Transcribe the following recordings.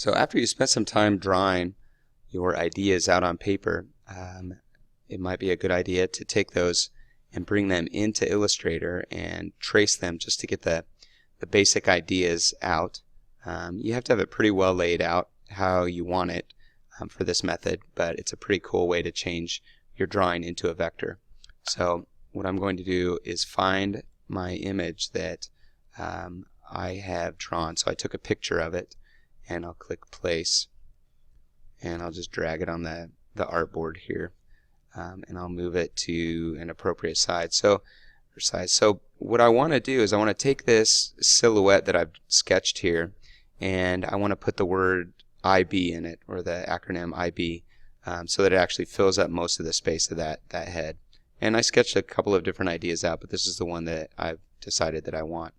So after you spend some time drawing your ideas out on paper, it might be a good idea to take those and bring them into Illustrator and trace them just to get the basic ideas out. You have to have it pretty well laid out how you want it for this method, but it's a pretty cool way to change your drawing into a vector. So what I'm going to do is find my image that I have drawn. So I took a picture of it, and I'll click place, and I'll just drag it on the artboard here, and I'll move it to an appropriate size. So what I want to do is I want to take this silhouette that I've sketched here, and I want to put the word IB in it, or the acronym IB, so that it actually fills up most of the space of that head. And I sketched a couple of different ideas out, but this is the one that I've decided that I want.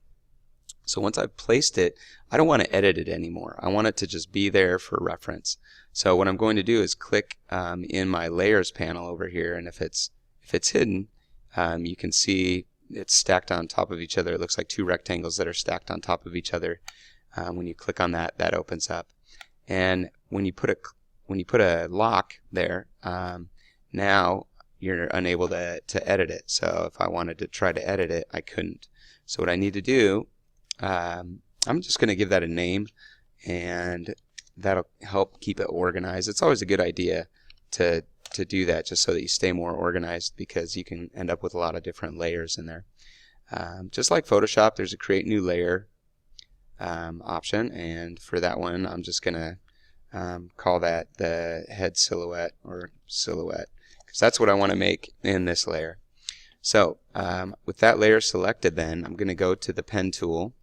So once I've placed it, I don't want to edit it anymore. I want it to just be there for reference. So what I'm going to do is click in my layers panel over here, and if it's hidden, you can see it's stacked on top of each other. It looks like two rectangles that are stacked on top of each other. When you click on that, that opens up. And when you put a lock there, now you're unable to edit it. So if I wanted to try to edit it, I couldn't. So what I need to do, I'm just going to give that a name, and that'll help keep it organized. It's always a good idea to do that, just so that you stay more organized, because you can end up with a lot of different layers in there. Just like Photoshop, there's a create new layer option, and for that one I'm just going to call that the head silhouette, or silhouette, because that's what I want to make in this layer. So with that layer selected, then I'm going to go to the pen tool,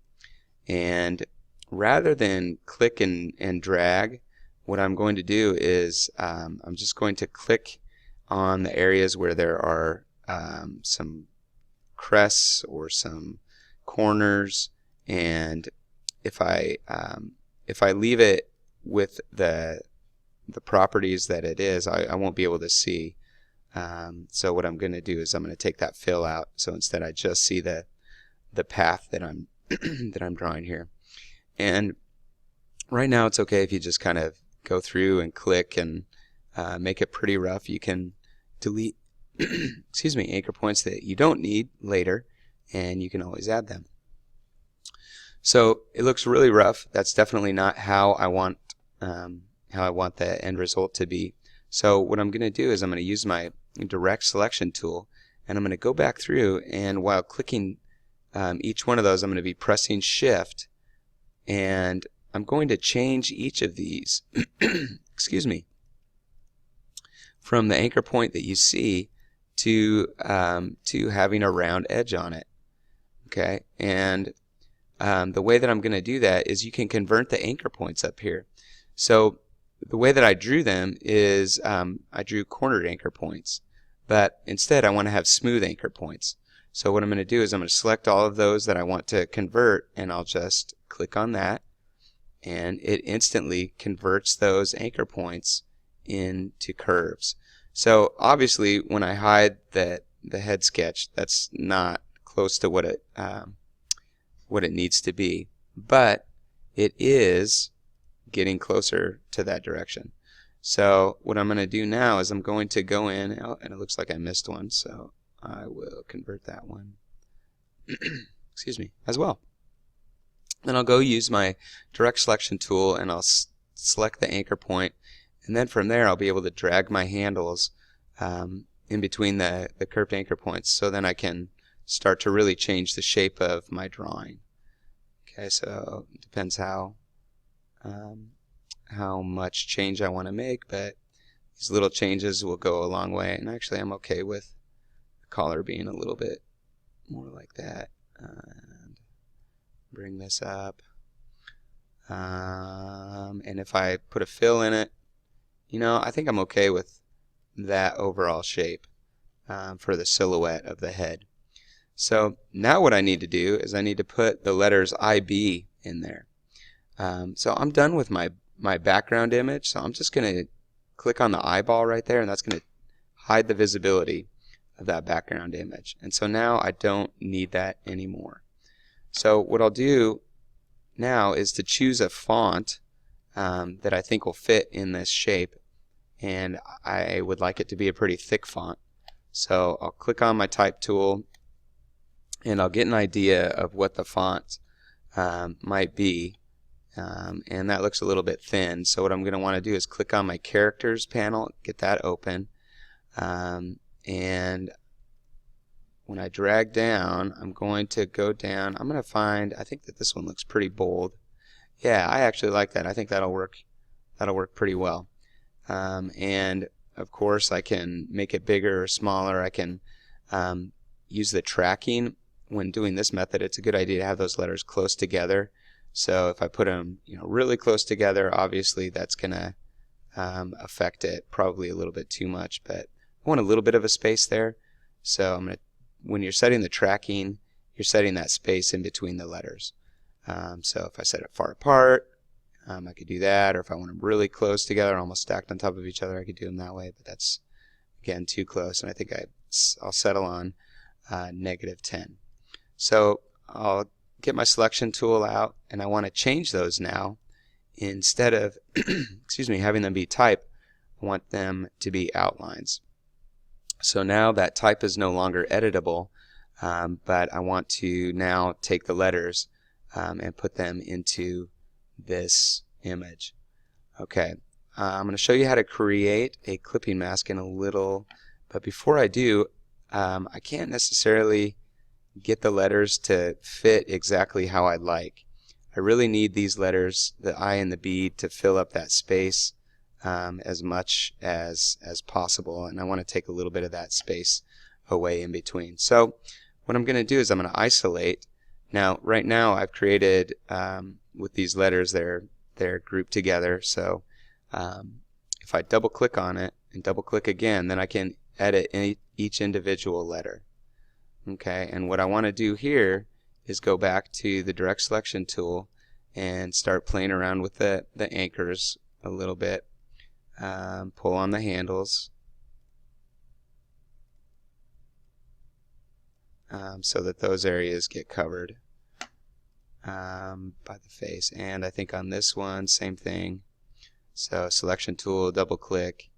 and rather than click and drag, what I'm going to do is I'm just going to click on the areas where there are some crests or some corners, and if I leave it with the properties that it is, I won't be able to see. So what I'm going to do is I'm going to take that fill out, so instead I just see the path that I'm that I'm drawing here. And right now it's okay if you just kind of go through and click and make it pretty rough. You can delete excuse me, anchor points that you don't need later, and you can always add them. So it looks really rough. That's definitely not how I want the end result to be. So what I'm going to do is I'm going to use my direct selection tool, and I'm going to go back through, and while clicking each one of those, I'm going to be pressing shift, and I'm going to change each of these excuse me, from the anchor point that you see to having a round edge on it. Okay, and the way that I'm going to do that is you can convert the anchor points up here. So the way that I drew them is I drew cornered anchor points, but instead I want to have smooth anchor points. So what I'm going to do is I'm going to select all of those that I want to convert, and I'll just click on that, and it instantly converts those anchor points into curves. So obviously when I hide the head sketch, that's not close to what it needs to be, but it is getting closer to that direction. So what I'm going to do now is I'm going to go in, and it looks like I missed one, so I will convert that one excuse me, as well. Then I'll go use my direct selection tool, and I'll select the anchor point, and then from there I'll be able to drag my handles in between the curved anchor points, so then I can start to really change the shape of my drawing. Okay, so it depends how much change I want to make, but these little changes will go a long way. And actually I'm okay with the collar being a little bit more like that. And bring this up, and if I put a fill in it, I think I'm okay with that overall shape for the silhouette of the head. So now what I need to do is I need to put the letters IB in there. So I'm done with my background image, so I'm just going to click on the eyeball right there, and that's going to hide the visibility of that background image. And so now I don't need that anymore. So what I'll do now is to choose a font that I think will fit in this shape, and I would like it to be a pretty thick font. So I'll click on my type tool and I'll get an idea of what the font might be, and that looks a little bit thin. So what I'm going to want to do is click on my characters panel, get that open, and when I drag down, I'm going to go down. I'm going to find, I think that this one looks pretty bold. Yeah, I actually like that. I think that'll work pretty well. And of course I can make it bigger or smaller. I can use the tracking. When doing this method, it's a good idea to have those letters close together. So if I put them really close together, obviously that's going to affect it probably a little bit too much, but I want a little bit of a space there. So I'm going to, when you're setting the tracking, you're setting that space in between the letters. So if I set it far apart, I could do that, or if I want them really close together, almost stacked on top of each other, I could do them that way, but that's, again, too close, and I think I'll settle on -10. So I'll get my selection tool out, and I want to change those now. Instead of excuse me, having them be type, I want them to be outlines. So now that type is no longer editable, but I want to now take the letters and put them into this image. Okay, I'm going to show you how to create a clipping mask in a little, but before I do, I can't necessarily get the letters to fit exactly how I'd like. I really need these letters, the I and the B, to fill up that space as much as possible, and I want to take a little bit of that space away in between. So what I'm going to do is I'm going to isolate. Now right now I've created with these letters, they're grouped together, so if I double click on it and double click again, then I can edit each individual letter. Okay, and what I want to do here is go back to the direct selection tool and start playing around with the anchors a little bit. Pull on the handles so that those areas get covered by the face. And I think on this one, same thing. So selection tool, double click.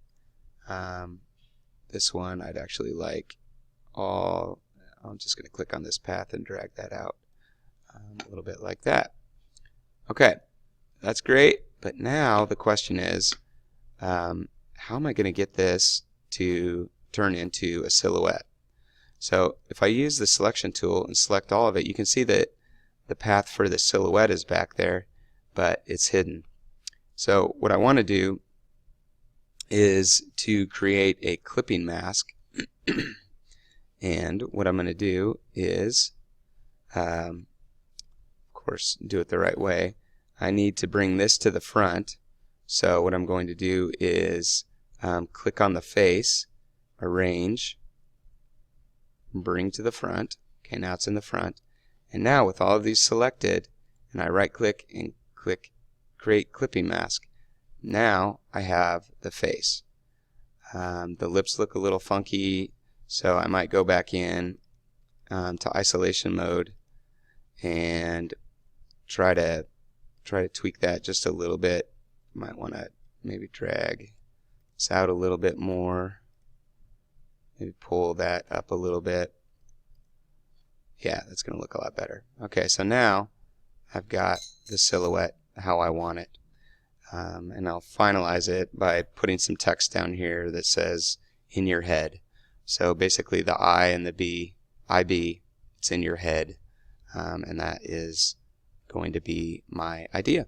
This one I'd actually like all. I'm just going to click on this path and drag that out a little bit like that. Okay, that's great, but now the question is, how am I going to get this to turn into a silhouette? So if I use the selection tool and select all of it, you can see that the path for the silhouette is back there, but it's hidden. So what I want to do is to create a clipping mask. And what I'm going to do is, of course, do it the right way. I need to bring this to the front. So what I'm going to do is click on the face, arrange, bring to the front. Okay, now it's in the front. And now with all of these selected, and I right click and click create clipping mask, now I have the face. The lips look a little funky, so I might go back in to isolation mode and try to tweak that just a little bit. Might want to maybe drag this out a little bit more. Maybe pull that up a little bit. Yeah, that's going to look a lot better. Okay, so now I've got the silhouette how I want it. And I'll finalize it by putting some text down here that says in your head. So basically the I and the B, IB, it's in your head, and that is going to be my idea.